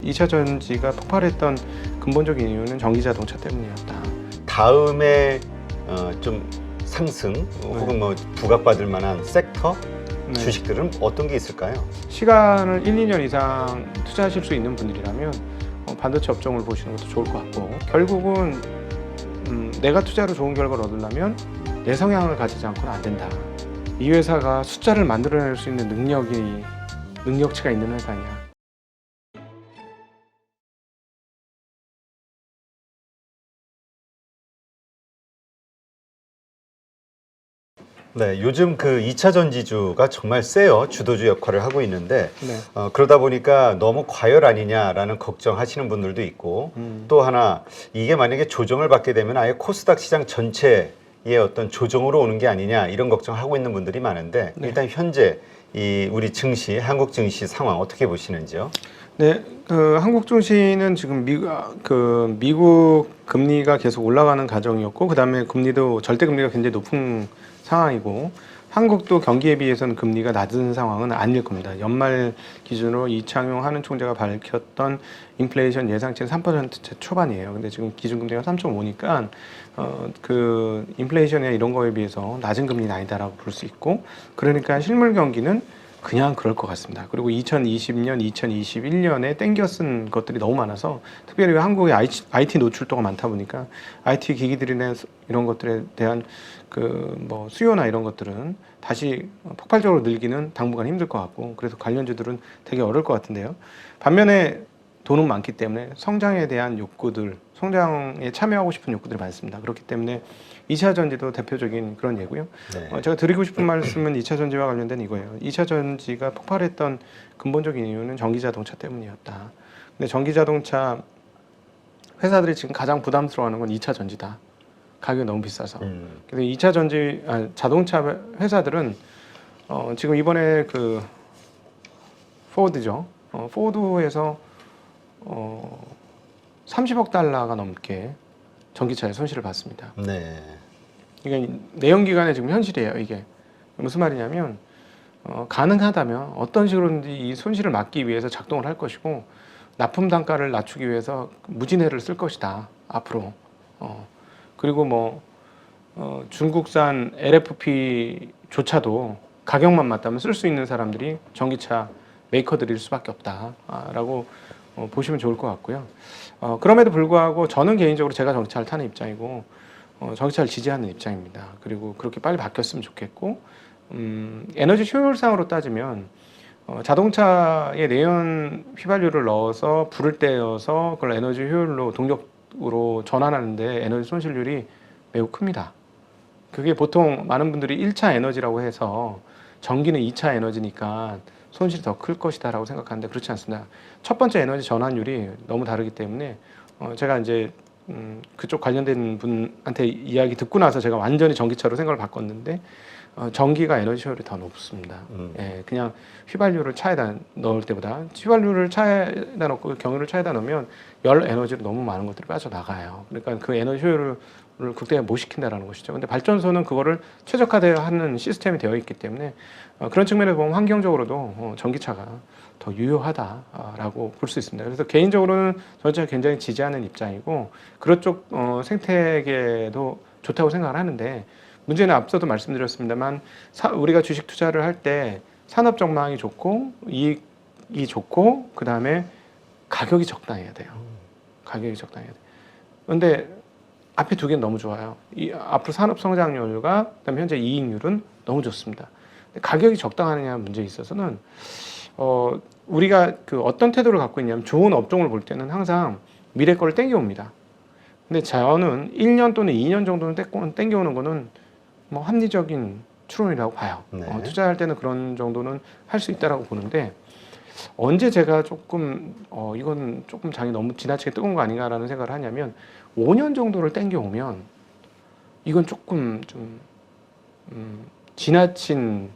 2차 전지가 폭발했던 근본적인 이유는 전기 자동차 때문이었다. 다음에 좀 상승 혹은 뭐 부각받을 만한 섹터 네. 주식들은 어떤 게 있을까요? 시간을 1, 2년 이상 투자하실 수 있는 분들이라면 반도체 업종을 보시는 것도 좋을 것 같고, 결국은 내가 투자로 좋은 결과를 얻으려면 내 성향을 가지지 않고는 안 된다. 이 회사가 숫자를 만들어낼 수 있는 능력치가 있는 회사냐. 네, 요즘 그 2차 전지주가 정말 세요. 주도주 역할을 하고 있는데 네. 그러다 보니까 너무 과열 아니냐라는 걱정하시는 분들도 있고 또 하나 이게 만약에 조정을 받게 되면 아예 코스닥 시장 전체의 어떤 조정으로 오는 게 아니냐 이런 걱정하고 있는 분들이 많은데 네. 일단 현재 이 우리 증시, 한국 증시 상황 어떻게 보시는지요? 네, 한국 증시는 지금 미국 금리가 계속 올라가는 과정이었고, 그 다음에 금리도 절대 금리가 굉장히 높은 상황이고, 한국도 경기에 비해서는 금리가 낮은 상황은 아닐 겁니다. 연말 기준으로 이창용 한은 총재가 밝혔던 인플레이션 예상치는 3%대 초반이에요. 근데 지금 기준금리가 3.5니까 그 인플레이션이나 이런 거에 비해서 낮은 금리는 아니다라고 볼 수 있고, 그러니까 실물 경기는 그냥 그럴 것 같습니다. 그리고 2020년, 2021년에 땡겨 쓴 것들이 너무 많아서, 특별히 한국의 IT 노출도가 많다 보니까 IT 기기들이나 이런 것들에 대한 수요나 이런 것들은 다시 폭발적으로 늘기는 당분간 힘들 것 같고, 그래서 관련주들은 되게 어려울 것 같은데요. 반면에 돈은 많기 때문에 성장에 대한 욕구들, 성장에 참여하고 싶은 욕구들이 많습니다. 그렇기 때문에 2차 전지도 대표적인 그런 예고요. 네. 제가 드리고 싶은 말씀은 2차 전지와 관련된 이거예요. 2차 전지가 폭발했던 근본적인 이유는 전기 자동차 때문이었다. 근데 전기 자동차 회사들이 지금 가장 부담스러워하는 건 2차 전지다. 가격이 너무 비싸서. 그래서 2차 자동차 회사들은 지금 이번에 그 포드죠. 포드에서 30억 달러가 넘게 전기차에 손실을 봤습니다. 네. 이게 내연기관의 지금 현실이에요. 이게 무슨 말이냐면 가능하다면 어떤 식으로든지 이 손실을 막기 위해서 작동을 할 것이고, 납품 단가를 낮추기 위해서 무진회를 쓸 것이다 앞으로. 그리고 중국산 LFP조차도 가격만 맞다면 쓸 수 있는 사람들이 전기차 메이커들일 수밖에 없다라고 보시면 좋을 것 같고요. 그럼에도 불구하고 저는 개인적으로 제가 전기차를 타는 입장이고 전기차를 지지하는 입장입니다. 그리고 그렇게 빨리 바뀌었으면 좋겠고, 에너지 효율상으로 따지면 자동차에 내연 휘발유를 넣어서 불을 떼어서 그걸 에너지 효율로 동력으로 전환하는데 에너지 손실률이 매우 큽니다. 그게 보통 많은 분들이 1차 에너지라고 해서 전기는 2차 에너지니까 손실이 더 클 것이다 라고 생각하는데, 그렇지 않습니다. 첫 번째 에너지 전환율이 너무 다르기 때문에 제가 이제 그쪽 관련된 분한테 이야기 듣고 나서 제가 완전히 전기차로 생각을 바꿨는데, 전기가 에너지 효율이 더 높습니다. 예, 그냥 휘발유를 차에다 넣을 때보다 휘발유를 차에다 넣고 경유를 차에다 넣으면 열 에너지로 너무 많은 것들이 빠져나가요. 그러니까 그 에너지 효율을 극대화 못 시킨다라는 것이죠. 근데 발전소는 그거를 최적화하는 시스템이 되어 있기 때문에 그런 측면에서 보면 환경적으로도 전기차가 더 유효하다라고 볼 수 있습니다. 그래서 개인적으로는 전기차를 굉장히 지지하는 입장이고, 그런 쪽 생태계도 좋다고 생각을 하는데, 문제는 앞서도 말씀드렸습니다만 우리가 주식 투자를 할 때 산업 전망이 좋고 이익이 좋고 그 다음에 가격이 적당해야 돼요. 가격이 적당해야 돼요. 그런데 앞에 두 개는 너무 좋아요. 앞으로 산업 성장률과 그다음에 현재 이익률은 너무 좋습니다. 가격이 적당하느냐 문제에 있어서는 우리가 어떤 태도를 갖고 있냐면, 좋은 업종을 볼 때는 항상 미래 거를 땡겨옵니다. 근데 저는 1년 또는 2년 정도는 땡겨오는 거는 합리적인 추론이라고 봐요. 네. 투자할 때는 그런 정도는 할 수 있다라고 보는데, 언제 제가 조금 이건 조금 장이 너무 지나치게 뜨거운 거 아닌가라는 생각을 하냐면, 5년 정도를 땡겨오면 이건 조금 좀 지나친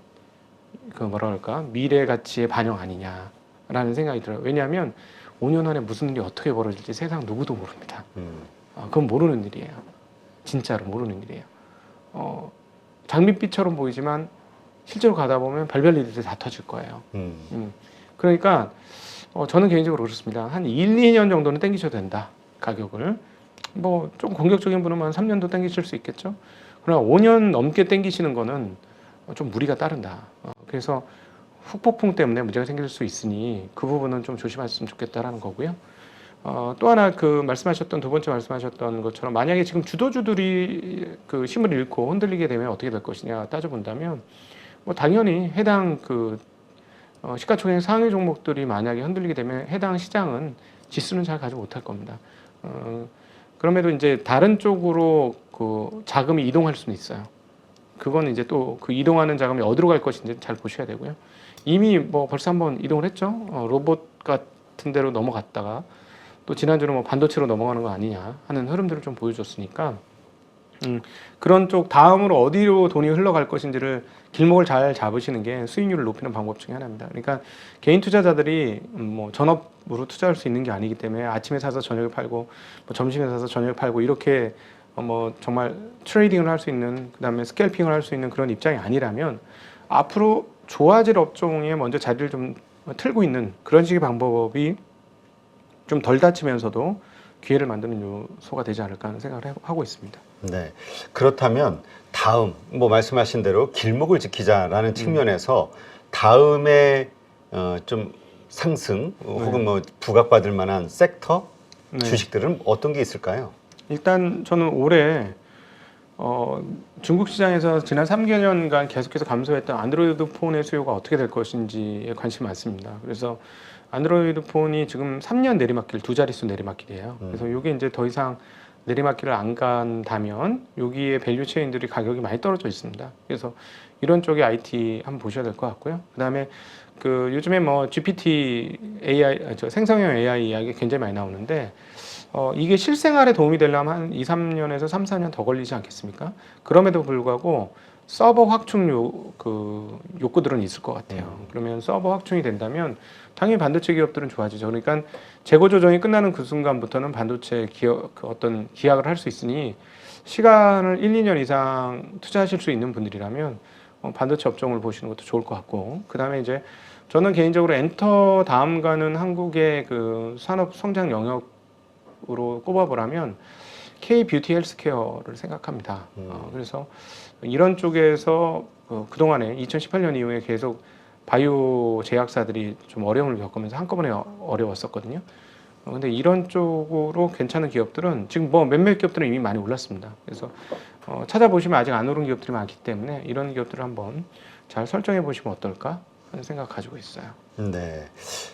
미래 가치의 반영 아니냐라는 생각이 들어요. 왜냐하면 5년 안에 무슨 일이 어떻게 벌어질지 세상 누구도 모릅니다. 그건 모르는 일이에요. 진짜로 모르는 일이에요. 장밋빛처럼 보이지만 실제로 가다 보면 별별 일들이 다 터질 거예요. 그러니까 저는 개인적으로 그렇습니다. 한 1, 2년 정도는 땡기셔도 된다. 가격을. 뭐 좀 공격적인 분은 한 3년도 땡기실 수 있겠죠. 그러나 5년 넘게 땡기시는 거는 좀 무리가 따른다. 그래서 후폭풍 때문에 문제가 생길 수 있으니 그 부분은 좀 조심하셨으면 좋겠다라는 거고요. 또 하나 그 말씀하셨던 두 번째 말씀하셨던 것처럼 만약에 지금 주도주들이 그 힘을 잃고 흔들리게 되면 어떻게 될 것이냐 따져본다면 뭐 당연히 해당 그 시가총액 상위 종목들이 만약에 흔들리게 되면 해당 시장은 지수는 잘 가지 못할 겁니다. 그럼에도 이제 다른 쪽으로 그 자금이 이동할 수는 있어요. 그건 이제 또 그 이동하는 자금이 어디로 갈 것인지 잘 보셔야 되고요. 이미 뭐 벌써 한번 이동을 했죠. 로봇 같은 데로 넘어갔다가 또 지난주는 뭐 반도체로 넘어가는 거 아니냐 하는 흐름들을 좀 보여줬으니까 그런 쪽 다음으로 어디로 돈이 흘러갈 것인지를 길목을 잘 잡으시는 게 수익률을 높이는 방법 중에 하나입니다. 그러니까 개인 투자자들이 뭐 전업으로 투자할 수 있는 게 아니기 때문에 아침에 사서 저녁에 팔고 뭐 점심에 사서 저녁에 팔고 이렇게 뭐 정말 트레이딩을 할 수 있는 그다음에 스캘핑을 할 수 있는 그런 입장이 아니라면 앞으로 좋아질 업종에 먼저 자리를 좀 틀고 있는 그런 식의 방법이 좀 덜 다치면서도 기회를 만드는 요소가 되지 않을까 하는 생각을 하고 있습니다. 네. 그렇다면 다음 뭐 말씀하신 대로 길목을 지키자라는 측면에서 다음에 좀 상승 혹은 뭐 부각받을 만한 섹터 네. 주식들은 어떤 게 있을까요? 일단 저는 올해 중국 시장에서 지난 3개년간 계속해서 감소했던 안드로이드 폰의 수요가 어떻게 될 것인지에 관심이 많습니다. 그래서 안드로이드 폰이 지금 3년 내리막길, 두 자릿수 내리막길이에요. 그래서 이게 이제 더 이상 내리막길을 안 간다면 여기에 밸류 체인들이 가격이 많이 떨어져 있습니다. 그래서 이런 쪽에 IT 한번 보셔야 될 것 같고요. 그다음에 그 요즘에 뭐 GPT AI, 생성형 AI 이야기 굉장히 많이 나오는데 이게 실생활에 도움이 되려면 한 2, 3년에서 3, 4년 더 걸리지 않겠습니까? 그럼에도 불구하고 서버 확충 욕구들은 있을 것 같아요. 그러면 서버 확충이 된다면 당연히 반도체 기업들은 좋아지죠. 그러니까 재고 조정이 끝나는 그 순간부터는 반도체 기업 그 어떤 기약을 할 수 있으니 시간을 1, 2년 이상 투자하실 수 있는 분들이라면 반도체 업종을 보시는 것도 좋을 것 같고 그다음에 이제 저는 개인적으로 엔터 다음 가는 한국의 그 산업 성장 영역으로 꼽아보라면 K 뷰티 헬스케어를 생각합니다. 그래서 이런 쪽에서 그동안에 2018년 이후에 계속 바이오 제약사들이 좀 어려움을 겪으면서 한꺼번에 어려웠었거든요. 근데 이런 쪽으로 괜찮은 기업들은 지금 뭐 몇몇 기업들은 이미 많이 올랐습니다. 그래서 찾아보시면 아직 안 오른 기업들이 많기 때문에 이런 기업들을 한번 잘 설정해 보시면 어떨까 하는 생각 가지고 있어요. 네.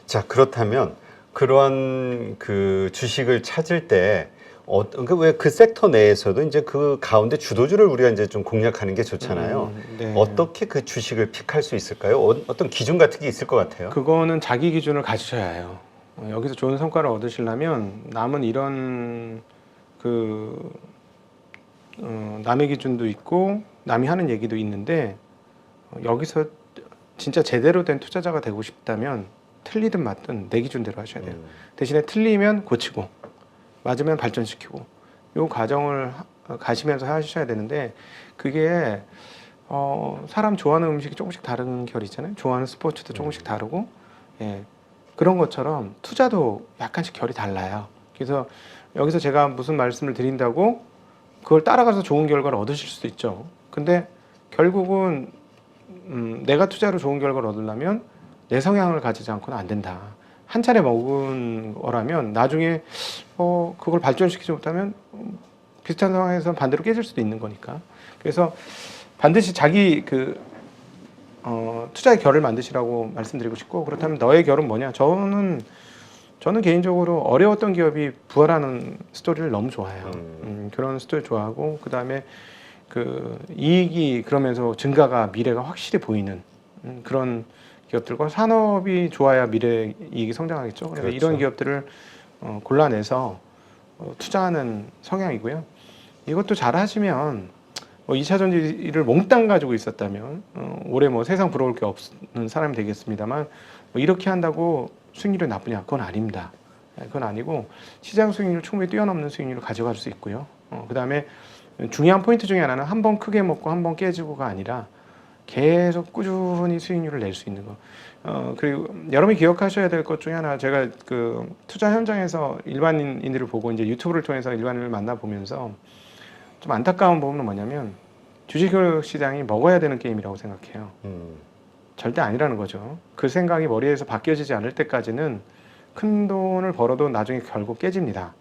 자, 그렇다면 그런 그 주식을 찾을 때 왜 그 섹터 내에서도 이제 그 가운데 주도주를 우리가 이제 좀 공략하는 게 좋잖아요. 네. 어떻게 그 주식을 픽할 수 있을까요? 어떤 기준 같은 게 있을 것 같아요. 그거는 자기 기준을 가지셔야 해요. 여기서 좋은 성과를 얻으시려면 남은 이런 남의 기준도 있고 남이 하는 얘기도 있는데 여기서 진짜 제대로 된 투자자가 되고 싶다면 틀리든 맞든 내 기준대로 하셔야 돼요. 대신에 틀리면 고치고 맞으면 발전시키고 이 과정을 가시면서 하셔야 되는데 그게 사람 좋아하는 음식이 조금씩 다른 결이 있잖아요. 좋아하는 스포츠도 조금씩 다르고 그런 것처럼 투자도 약간씩 결이 달라요. 그래서 여기서 제가 무슨 말씀을 드린다고 그걸 따라가서 좋은 결과를 얻으실 수도 있죠. 근데 결국은 내가 투자로 좋은 결과를 얻으려면 내 성향을 가지지 않고는 안 된다. 한 차례 먹은 거라면 나중에 그걸 발전시키지 못하면 비슷한 상황에서 반대로 깨질 수도 있는 거니까. 그래서 반드시 자기 투자의 결을 만드시라고 말씀드리고 싶고 그렇다면 너의 결은 뭐냐? 저는 개인적으로 어려웠던 기업이 부활하는 스토리를 너무 좋아해요. 그런 스토리 좋아하고 그 다음에 그 이익이 그러면서 증가가 미래가 확실히 보이는 그런 기업들과 산업이 좋아야 미래 이익이 성장하겠죠. 그래서 그렇죠. 이런 기업들을 골라내서 투자하는 성향이고요. 이것도 잘 하시면 2차 전지를 몽땅 가지고 있었다면 올해 뭐 세상 부러울 게 없는 사람이 되겠습니다만 이렇게 한다고 수익률이 나쁘냐? 그건 아닙니다. 그건 아니고 시장 수익률 충분히 뛰어넘는 수익률을 가져갈 수 있고요. 그 다음에 중요한 포인트 중에 하나는 한 번 크게 먹고 한 번 깨지고가 아니라 계속 꾸준히 수익률을 낼 수 있는 거. 그리고 여러분이 기억하셔야 될 것 중에 하나, 제가 그 투자 현장에서 일반인들을 보고 이제 유튜브를 통해서 일반인을 만나보면서 좀 안타까운 부분은 뭐냐면 주식 시장이 먹어야 되는 게임이라고 생각해요. 절대 아니라는 거죠. 그 생각이 머리에서 바뀌어지지 않을 때까지는 큰 돈을 벌어도 나중에 결국 깨집니다.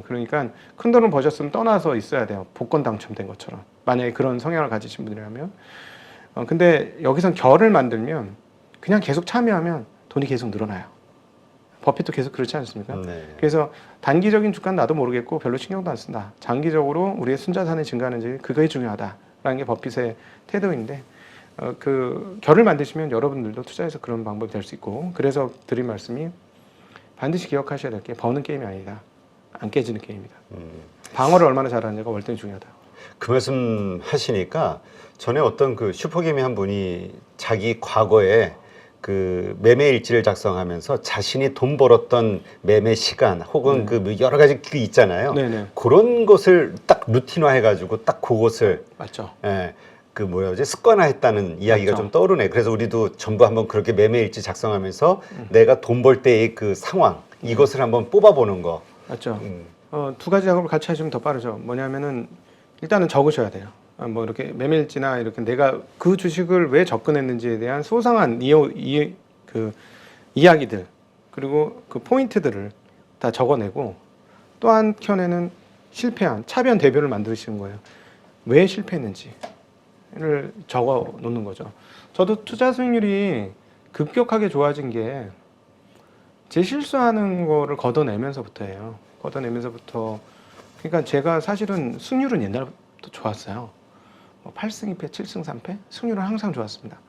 그러니까 큰 돈을 버셨으면 떠나서 있어야 돼요. 복권 당첨된 것처럼. 만약에 그런 성향을 가지신 분이라면. 근데 여기선 결을 만들면 그냥 계속 참여하면 돈이 계속 늘어나요. 버핏도 계속 그렇지 않습니까? 네. 그래서 단기적인 주가는 나도 모르겠고 별로 신경도 안 쓴다. 장기적으로 우리의 순자산이 증가하는지 그게 중요하다라는 게 버핏의 태도인데, 그 결을 만드시면 여러분들도 투자해서 그런 방법이 될 수 있고, 그래서 드린 말씀이 반드시 기억하셔야 될 게 버는 게임이 아니다. 안 깨지는 게임이다. 방어를 얼마나 잘하느냐가 월등히 중요하다. 그 말씀 하시니까 전에 어떤 그 슈퍼개미 한 분이 자기 과거에 그 매매 일지를 작성하면서 자신이 돈 벌었던 매매 시간 혹은 그 여러 가지 그 있잖아요. 네네. 그런 것을 딱 루틴화 해가지고 딱 그것을 맞죠. 예, 그 뭐라 그러지 습관화했다는 이야기가 맞죠. 좀 떠오르네. 그래서 우리도 전부 한번 그렇게 매매 일지 작성하면서 내가 돈 벌 때의 그 상황 이것을 한번 뽑아보는 거. 맞죠. 두 가지 작업을 같이 하시면 더 빠르죠. 뭐냐면은 일단은 적으셔야 돼요. 뭐 이렇게 매매일지나 이렇게 내가 그 주식을 왜 접근했는지에 대한 소상한 그 이야기들, 그리고 그 포인트들을 다 적어내고, 또 한켠에는 실패한 차변 대별을 만드시는 거예요. 왜 실패했는지를 적어 놓는 거죠. 저도 투자 수익률이 급격하게 좋아진 게 제 실수하는 거를 걷어내면서부터예요. 걷어내면서부터. 그러니까 제가 사실은 승률은 옛날부터 좋았어요. 8승 2패, 7승 3패? 승률은 항상 좋았습니다.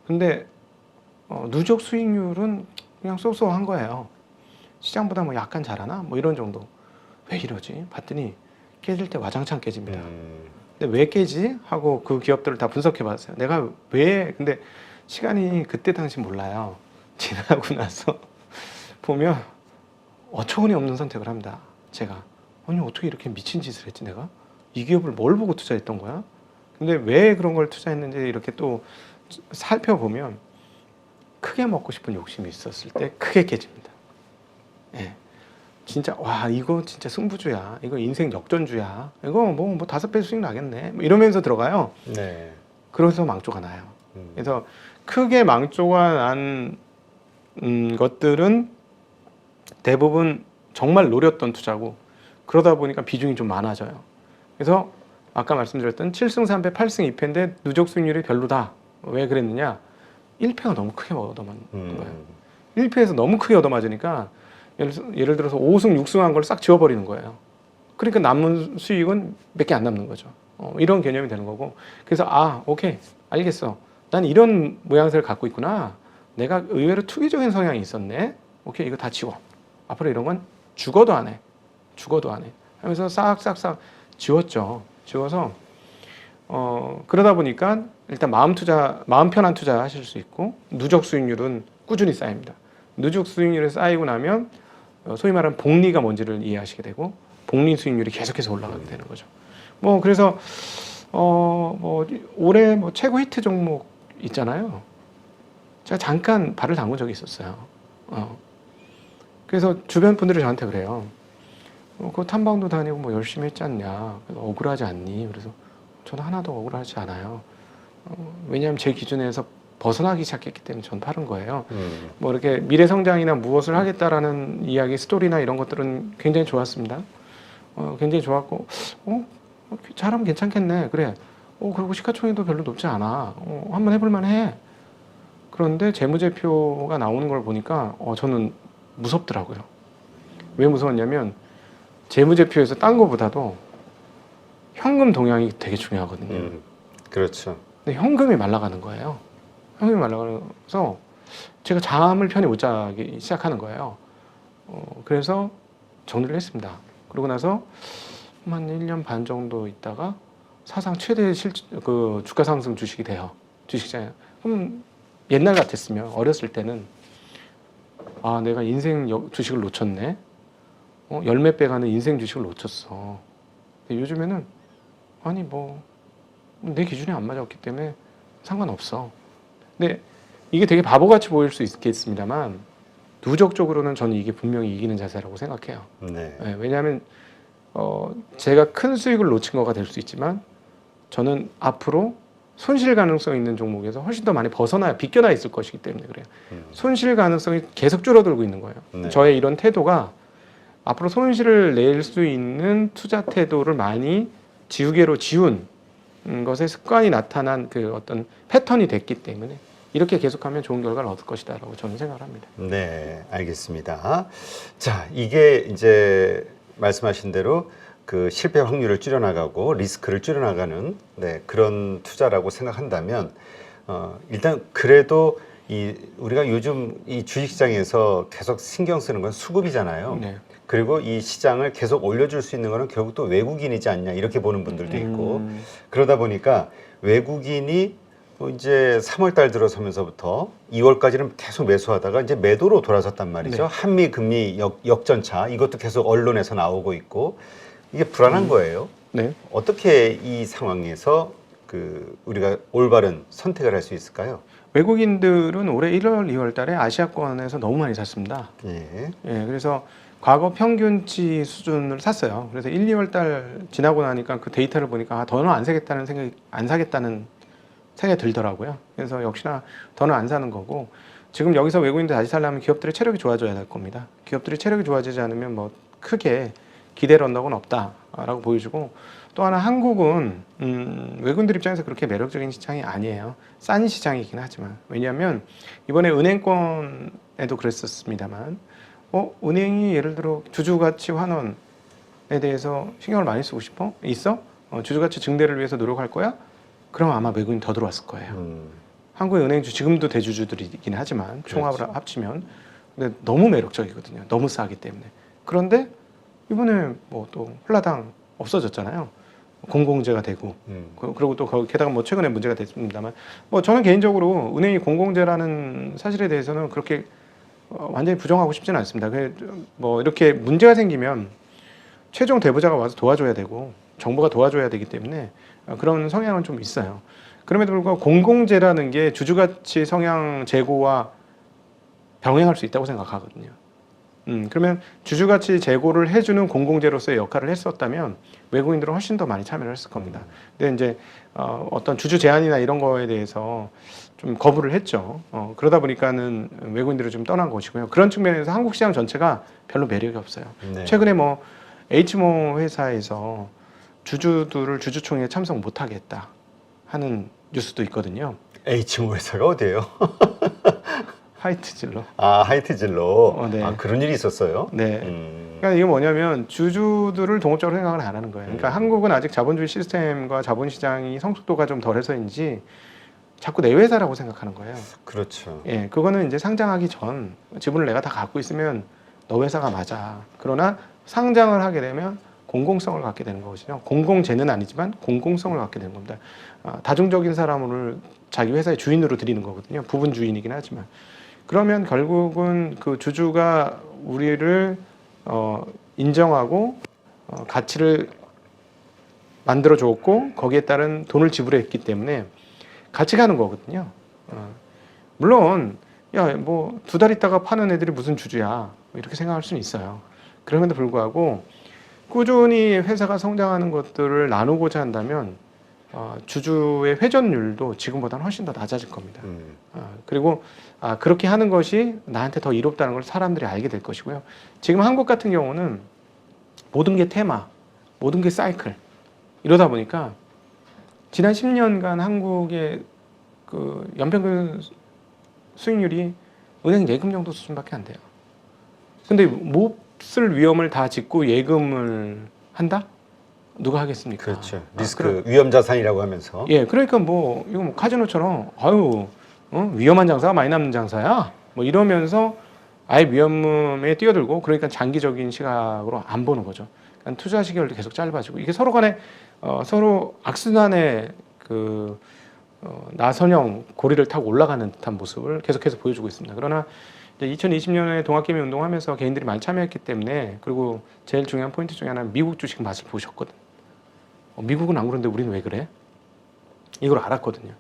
근데 누적 수익률은 그냥 쏘쏘한 거예요. 시장보다 뭐 약간 잘하나? 뭐 이런 정도. 왜 이러지? 봤더니 깨질 때 와장창 깨집니다. 근데 왜 깨지? 하고 그 기업들을 다 분석해 봤어요. 내가 왜? 근데 시간이 그때 당시 몰라요. 지나고 나서 보면 어처구니 없는 선택을 합니다. 제가. 아니 어떻게 이렇게 미친 짓을 했지 내가? 이 기업을 뭘 보고 투자했던 거야? 근데 왜 그런 걸 투자했는지 이렇게 또 살펴보면 크게 먹고 싶은 욕심이 있었을 때 크게 깨집니다. 예. 진짜 와 이거 진짜 승부주야. 이거 인생 역전주야. 이거 뭐 5배 수익 나겠네. 뭐 이러면서 들어가요. 네. 그래서 망조가 나요. 그래서 크게 망조가 난 것들은 대부분 정말 노렸던 투자고, 그러다 보니까 비중이 좀 많아져요. 그래서 아까 말씀드렸던 7승 3패, 8승 2패인데 누적 수익률이 별로다. 왜 그랬느냐? 1패가 너무 크게 얻어맞는 거예요. 1패에서 너무 크게 얻어맞으니까 예를 들어서 5승, 6승 한 걸 싹 지워버리는 거예요. 그러니까 남는 수익은 몇 개 안 남는 거죠. 이런 개념이 되는 거고. 그래서 오케이, 알겠어. 난 이런 모양새를 갖고 있구나. 내가 의외로 투기적인 성향이 있었네. 오케이, 이거 다 지워. 앞으로 이런 건 죽어도 안 해. 죽어도 안 해. 하면서 싹싹싹 지웠죠. 지워서 그러다 보니까 일단 마음 편한 투자 하실 수 있고, 누적 수익률은 꾸준히 쌓입니다. 누적 수익률이 쌓이고 나면 소위 말하는 복리가 뭔지를 이해하시게 되고, 복리 수익률이 계속해서 올라가게 되는 거죠. 뭐 그래서 뭐 올해 뭐 최고 히트 종목 있잖아요. 제가 잠깐 발을 담근 적이 있었어요. 그래서 주변 분들이 저한테 그래요. 그 탐방도 다니고 뭐 열심히 했지 않냐. 억울하지 않니? 그래서 저는 하나도 억울하지 않아요. 왜냐하면 제 기준에서 벗어나기 시작했기 때문에 전 파는 거예요. 뭐 이렇게 미래 성장이나 무엇을 하겠다라는 이야기, 스토리나 이런 것들은 굉장히 좋았습니다. 굉장히 좋았고, 잘하면 괜찮겠네. 그래. 그리고 시가총액도 별로 높지 않아. 한번 해볼만 해. 그런데 재무제표가 나오는 걸 보니까 저는 무섭더라고요. 왜 무서웠냐면 재무제표에서 딴 거보다도 현금 동향이 되게 중요하거든요. 그렇죠. 근데 현금이 말라가는 거예요. 현금이 말라가서 제가 잠을 편히 못 자기 시작하는 거예요. 그래서 정리를 했습니다. 그러고 나서 한 1년 반 정도 있다가 사상 최대 그 주가 상승 주식이 돼요. 주식시장에. 그럼 옛날 같았으면, 어렸을 때는 내가 인생 주식을 놓쳤네. 열몇 배 가는 인생 주식을 놓쳤어. 근데 요즘에는 내 기준이 안 맞았기 때문에 상관없어. 근데 이게 되게 바보같이 보일 수 있겠습니다만 누적적으로는 저는 이게 분명히 이기는 자세라고 생각해요. 네. 네, 왜냐하면 제가 큰 수익을 놓친 거가 될 수 있지만 저는 앞으로 손실 가능성 있는 종목에서 훨씬 더 많이 벗어나야 비껴나 있을 것이기 때문에 그래요. 손실 가능성이 계속 줄어들고 있는 거예요. 네. 저의 이런 태도가 앞으로 손실을 낼 수 있는 투자 태도를 많이 지우개로 지운 것의 습관이 나타난 그 어떤 패턴이 됐기 때문에 이렇게 계속하면 좋은 결과를 얻을 것이다라고 저는 생각을 합니다. 네, 알겠습니다. 자, 이게 이제 말씀하신 대로 그 실패 확률을 줄여나가고 리스크를 줄여나가는 네, 그런 투자라고 생각한다면 일단 그래도 우리가 요즘 이 주식시장에서 계속 신경 쓰는 건 수급이잖아요. 네. 그리고 이 시장을 계속 올려줄 수 있는 거는 결국 또 외국인이지 않냐 이렇게 보는 분들도 있고 그러다 보니까 외국인이 뭐 이제 3월 달 들어서면서부터 2월까지는 계속 매수하다가 이제 매도로 돌아섰단 말이죠. 네. 한미 금리 역전차 이것도 계속 언론에서 나오고 있고 이게 불안한 거예요. 네. 어떻게 이 상황에서 그 우리가 올바른 선택을 할 수 있을까요? 외국인들은 올해 1월, 2월 달에 아시아권에서 너무 많이 샀습니다. 예. 예, 그래서 과거 평균치 수준을 샀어요. 그래서 1, 2월 달 지나고 나니까 그 데이터를 보니까 더는 안 사겠다는 생각이 들더라고요. 그래서 역시나 더는 안 사는 거고 지금 여기서 외국인들 다시 살려면 기업들의 체력이 좋아져야 될 겁니다. 기업들이 체력이 좋아지지 않으면 뭐 크게 기대를 언덕은 없다라고 보여주고 또 하나 한국은 외국인들 입장에서 그렇게 매력적인 시장이 아니에요. 싼 시장이긴 하지만 왜냐하면 이번에 은행권에도 그랬었습니다만 은행이 예를 들어 주주가치 환원에 대해서 신경을 많이 쓰고 싶어? 있어? 주주가치 증대를 위해서 노력할 거야? 그럼 아마 외국인이 더 들어왔을 거예요. 한국의 은행주 지금도 대주주들이긴 하지만 총합을 그렇죠. 합치면 근데 너무 매력적이거든요. 너무 싸기 때문에. 그런데 이번에 뭐 또 홀라당 없어졌잖아요. 공공재가 되고 그리고 또 게다가 뭐 최근에 문제가 됐습니다만 뭐 저는 개인적으로 은행이 공공재라는 사실에 대해서는 그렇게 완전히 부정하고 싶지는 않습니다. 뭐 이렇게 문제가 생기면 최종 대부자가 와서 도와줘야 되고 정부가 도와줘야 되기 때문에 그런 성향은 좀 있어요. 그럼에도 불구하고 공공재라는 게 주주가치 성향 제고와 병행할 수 있다고 생각하거든요. 그러면 주주가치 제고를 해주는 공공재로서의 역할을 했었다면 외국인들은 훨씬 더 많이 참여를 했을 겁니다. 근데 이제 어떤 주주 제한이나 이런 거에 대해서 좀 거부를 했죠. 그러다 보니까는 외국인들이 좀 떠난 것이고요. 그런 측면에서 한국 시장 전체가 별로 매력이 없어요. 네. 최근에 뭐 H모 회사에서 주주들을 주주총회에 참석 못하게 했다 하는 뉴스도 있거든요. H모 회사가 어디예요? 하이트질러. 아, 하이트질로. 네. 아, 그런 일이 있었어요? 네. 그러니까 이게 뭐냐면 주주들을 동업적으로 생각을 안 하는 거예요. 그러니까 한국은 아직 자본주의 시스템과 자본시장이 성숙도가 좀 덜해서인지 자꾸 내 회사라고 생각하는 거예요. 그렇죠. 예, 그거는 이제 상장하기 전 지분을 내가 다 갖고 있으면 너 회사가 맞아. 그러나 상장을 하게 되면 공공성을 갖게 되는 것이죠. 공공재는 아니지만 공공성을 갖게 되는 겁니다. 다중적인 사람을 자기 회사의 주인으로 들이는 거거든요. 부분 주인이긴 하지만. 그러면 결국은 그 주주가 우리를 인정하고 가치를 만들어 줬고 거기에 따른 돈을 지불했기 때문에 같이 가는 거거든요. 물론 야 뭐 2달 있다가 파는 애들이 무슨 주주야 이렇게 생각할 수는 있어요. 그럼에도 불구하고 꾸준히 회사가 성장하는 것들을 나누고자 한다면 주주의 회전율도 지금보다는 훨씬 더 낮아질 겁니다. 그리고 그렇게 하는 것이 나한테 더 이롭다는 걸 사람들이 알게 될 것이고요. 지금 한국 같은 경우는 모든 게 테마, 모든 게 사이클 이러다 보니까 지난 10년간 한국의 그 연평균 수익률이 은행 예금 정도 수준밖에 안 돼요. 근데 못 쓸 위험을 다 짓고 예금을 한다? 누가 하겠습니까? 그렇죠. 리스크 위험 자산이라고 하면서. 예, 그러니까 뭐 이거 뭐 카지노처럼 위험한 장사가 많이 남는 장사야. 뭐 이러면서 아예 위험에 뛰어들고 그러니까 장기적인 시각으로 안 보는 거죠. 그러니까 투자 시결도 계속 짧아지고 이게 서로 간에 서로 악순환의 그 나선형 고리를 타고 올라가는 듯한 모습을 계속해서 보여주고 있습니다. 그러나 2020년에 동학개미 운동하면서 개인들이 많이 참여했기 때문에 그리고 제일 중요한 포인트 중에 하나는 미국 주식 맛을 보셨거든. 미국은 안 그런데 우리는 왜 그래? 이걸 알았거든요.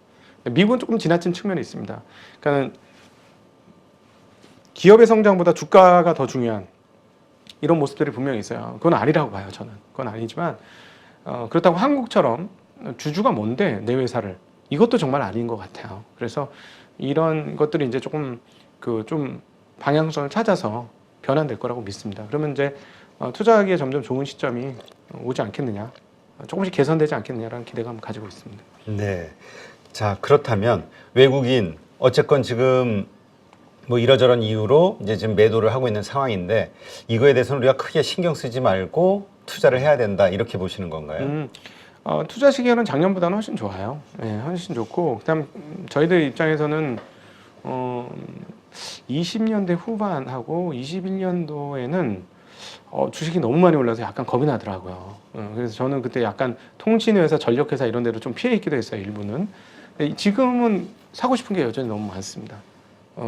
미국은 조금 지나친 측면이 있습니다. 그러니까 기업의 성장보다 주가가 더 중요한 이런 모습들이 분명히 있어요. 그건 아니라고 봐요, 저는. 그건 아니지만 그렇다고 한국처럼 주주가 뭔데 내 회사를 이것도 정말 아닌 것 같아요. 그래서 이런 것들이 이제 조금 좀 방향성을 찾아서 변환될 거라고 믿습니다. 그러면 이제 투자하기에 점점 좋은 시점이 오지 않겠느냐, 조금씩 개선되지 않겠느냐라는 기대감을 가지고 있습니다. 네. 자, 그렇다면 외국인 어쨌건 지금 뭐 이러저런 이유로 이제 지금 매도를 하고 있는 상황인데 이거에 대해서는 우리가 크게 신경 쓰지 말고 투자를 해야 된다 이렇게 보시는 건가요? 투자 시기에는 작년보다는 훨씬 좋아요. 네, 훨씬 좋고 그다음 저희들 입장에서는 20년대 후반하고 21년도에는 주식이 너무 많이 올라서 약간 겁이 나더라고요. 그래서 저는 그때 약간 통신회사, 전력회사 이런 데로 좀 피해 있기도 했어요, 일부는. 근데 지금은 사고 싶은 게 여전히 너무 많습니다.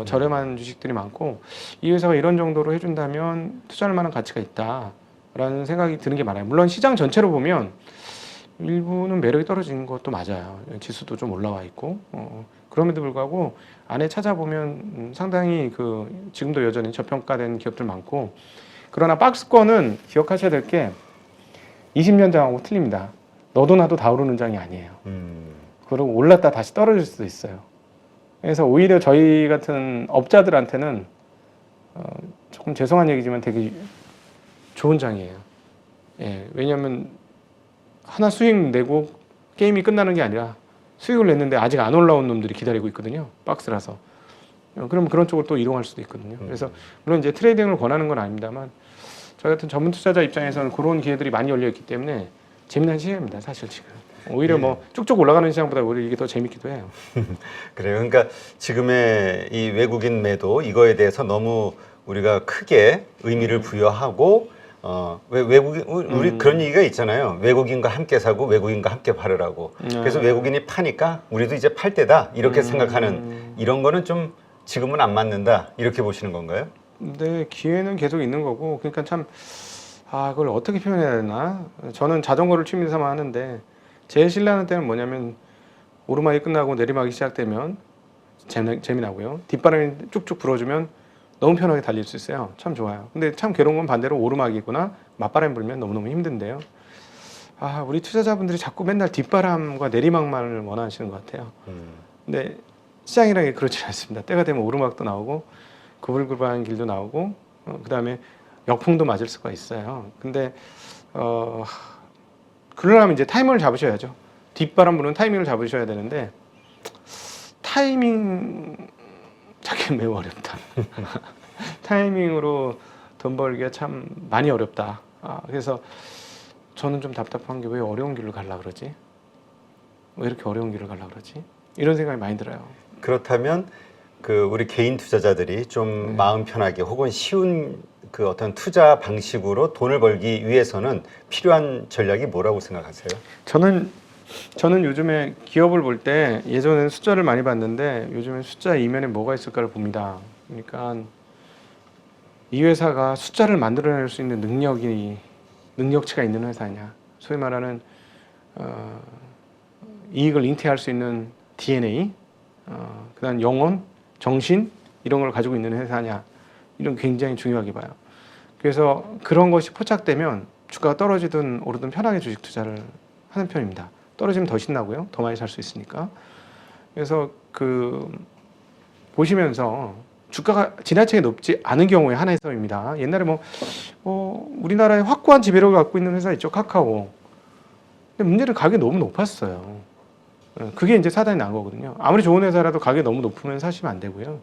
저렴한 주식들이 많고 이 회사가 이런 정도로 해준다면 투자할 만한 가치가 있다라는 생각이 드는 게 많아요. 물론 시장 전체로 보면 일부는 매력이 떨어지는 것도 맞아요. 지수도 좀 올라와 있고 그럼에도 불구하고 안에 찾아보면 상당히 지금도 여전히 저평가된 기업들 많고 그러나 박스권은 기억하셔야 될 게 20년 장하고 틀립니다. 너도 나도 다 오르는 장이 아니에요. 그리고 올랐다 다시 떨어질 수도 있어요. 그래서 오히려 저희 같은 업자들한테는 조금 죄송한 얘기지만 되게 좋은 장이에요. 예, 왜냐하면 하나 수익 내고 게임이 끝나는 게 아니라 수익을 냈는데 아직 안 올라온 놈들이 기다리고 있거든요. 박스라서. 그럼 그런 쪽으로 또 이동할 수도 있거든요. 그래서 물론 이제 트레이딩을 권하는 건 아닙니다만 저희 같은 전문 투자자 입장에서는 그런 기회들이 많이 열려 있기 때문에 재미난 시장입니다. 사실 지금. 오히려 뭐 쭉쭉 올라가는 시장보다 오히려 이게 더 재밌기도 해요. 그래요. 그러니까 지금의 이 외국인 매도 이거에 대해서 너무 우리가 크게 의미를 부여하고 외국인 우리 그런 얘기가 있잖아요. 외국인과 함께 사고 외국인과 함께 팔으라고. 그래서 외국인이 파니까 우리도 이제 팔 때다 이렇게 생각하는 이런 거는 좀 지금은 안 맞는다 이렇게 보시는 건가요? 네, 기회는 계속 있는 거고 그러니까 참 그걸 어떻게 표현해야 되나? 저는 자전거를 취미 삼아 하는데 제일 신뢰하는 때는 뭐냐면 오르막이 끝나고 내리막이 시작되면 재미나고요. 뒷바람이 쭉쭉 불어주면 너무 편하게 달릴 수 있어요. 참 좋아요. 근데 참 괴로운 건 반대로 오르막이구나 맞바람이 불면 너무너무 힘든데요. 우리 투자자분들이 자꾸 맨날 뒷바람과 내리막만을 원하시는 것 같아요. 근데 시장이라는 게 그렇지 않습니다. 때가 되면 오르막도 나오고 구불구불한 길도 나오고 그 다음에 역풍도 맞을 수가 있어요. 근데 그러려면 이제 타이밍을 잡으셔야죠. 뒷바람 부는 타이밍을 잡으셔야 되는데 타이밍 찾기 매우 어렵다. 타이밍으로 돈 벌기가 참 많이 어렵다. 그래서 저는 좀 답답한 게 왜 어려운 길로 가려고 그러지? 왜 이렇게 어려운 길을 가려고 그러지? 이런 생각이 많이 들어요. 그렇다면 우리 개인 투자자들이 좀 마음 편하게 혹은 쉬운 어떤 투자 방식으로 돈을 벌기 위해서는 필요한 전략이 뭐라고 생각하세요? 저는 요즘에 기업을 볼 때 예전에는 숫자를 많이 봤는데 요즘엔 숫자 이면에 뭐가 있을까를 봅니다. 그러니까 이 회사가 숫자를 만들어낼 수 있는 능력치가 있는 회사냐, 소위 말하는 이익을 잉태할 수 있는 DNA, 그다음 영혼, 정신 이런 걸 가지고 있는 회사냐, 이런 굉장히 중요하게 봐요. 그래서 그런 것이 포착되면 주가가 떨어지든 오르든 편하게 주식 투자를 하는 편입니다. 떨어지면 더 신나고요. 더 많이 살 수 있으니까. 그래서 보시면서 주가가 지나치게 높지 않은 경우에 하나의 해석입니다. 옛날에 우리나라에 확고한 지배력을 갖고 있는 회사 있죠. 카카오. 근데 문제는 가격이 너무 높았어요. 그게 이제 사단이 난 거거든요. 아무리 좋은 회사라도 가격이 너무 높으면 사시면 안 되고요.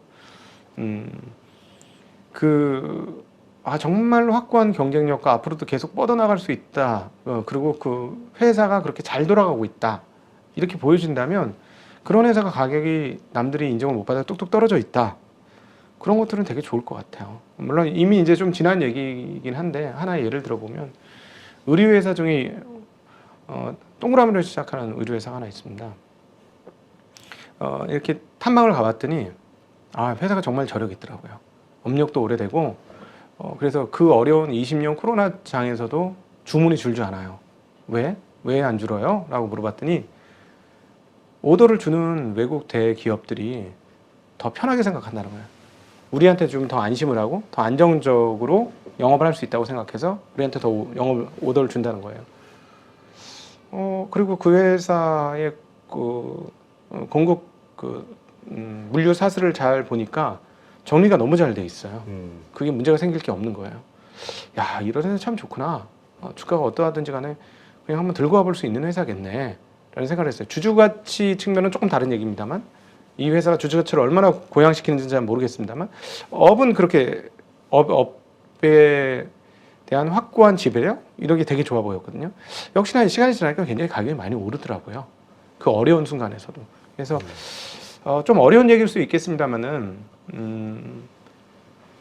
정말로 확고한 경쟁력과 앞으로도 계속 뻗어나갈 수 있다. 그리고 그 회사가 그렇게 잘 돌아가고 있다. 이렇게 보여준다면 그런 회사가 가격이 남들이 인정을 못 받아 뚝뚝 떨어져 있다. 그런 것들은 되게 좋을 것 같아요. 물론 이미 이제 좀 지난 얘기이긴 한데 하나의 예를 들어보면 의류회사 중에 동그라미로 시작하는 의류회사가 하나 있습니다. 이렇게 탐방을 가봤더니 회사가 정말 저력이 있더라고요. 업력도 오래되고 그래서 그 어려운 20년 코로나 장에서도 주문이 줄지 않아요. 왜? 왜 안 줄어요? 라고 물어봤더니 오더를 주는 외국 대기업들이 더 편하게 생각한다는 거예요. 우리한테 좀 더 안심을 하고 더 안정적으로 영업을 할 수 있다고 생각해서 우리한테 더 영업 오더를 준다는 거예요. 그리고 그 회사의 공급 물류 사슬을 잘 보니까 정리가 너무 잘 돼 있어요. 그게 문제가 생길 게 없는 거예요. 야, 이런 회사 참 좋구나. 주가가 어떠하든지 간에 그냥 한번 들고 와볼 수 있는 회사겠네 라는 생각을 했어요. 주주가치 측면은 조금 다른 얘기입니다만 이 회사가 주주가치를 얼마나 고양시키는지는 잘 모르겠습니다만 업은 그렇게 업에 대한 확고한 지배력 이런 게 되게 좋아 보였거든요. 역시나 시간이 지나니까 굉장히 가격이 많이 오르더라고요. 그 어려운 순간에서도. 그래서 좀 어려운 얘기일 수 있겠습니다만은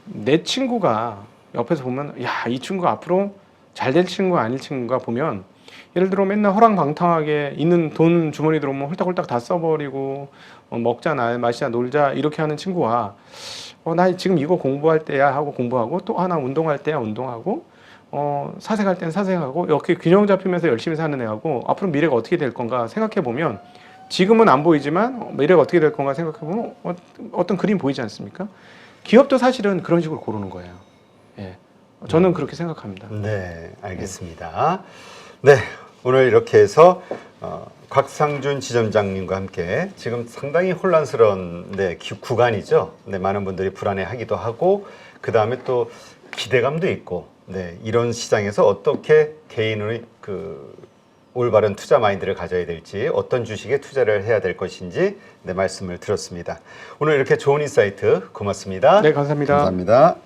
내 친구가 옆에서 보면 야, 이 친구가 앞으로 잘 될 친구가 아닐 친구가 보면 예를 들어 맨날 허랑방탕하게 있는 돈 주머니 들어오면 홀딱홀딱 다 써버리고 먹자 마시자 놀자 이렇게 하는 친구와 나 지금 이거 공부할 때야 하고 공부하고 또 하나 운동할 때야 운동하고 사색할 땐 사색하고 이렇게 균형 잡히면서 열심히 사는 애하고 앞으로 미래가 어떻게 될 건가 생각해 보면 지금은 안 보이지만 미래가 어떻게 될 건가 생각해 보면 어떤 그림 보이지 않습니까? 기업도 사실은 그런 식으로 고르는 거예요. 예, 저는 그렇게 생각합니다. 네, 알겠습니다. 네, 오늘 이렇게 해서 곽상준 지점장님과 함께 지금 상당히 혼란스러운 구간이죠. 네, 많은 분들이 불안해하기도 하고 그 다음에 또 기대감도 있고, 네, 이런 시장에서 어떻게 개인의 올바른 투자 마인드를 가져야 될지, 어떤 주식에 투자를 해야 될 것인지 말씀을 들었습니다. 오늘 이렇게 좋은 인사이트 고맙습니다. 네, 감사합니다. 감사합니다.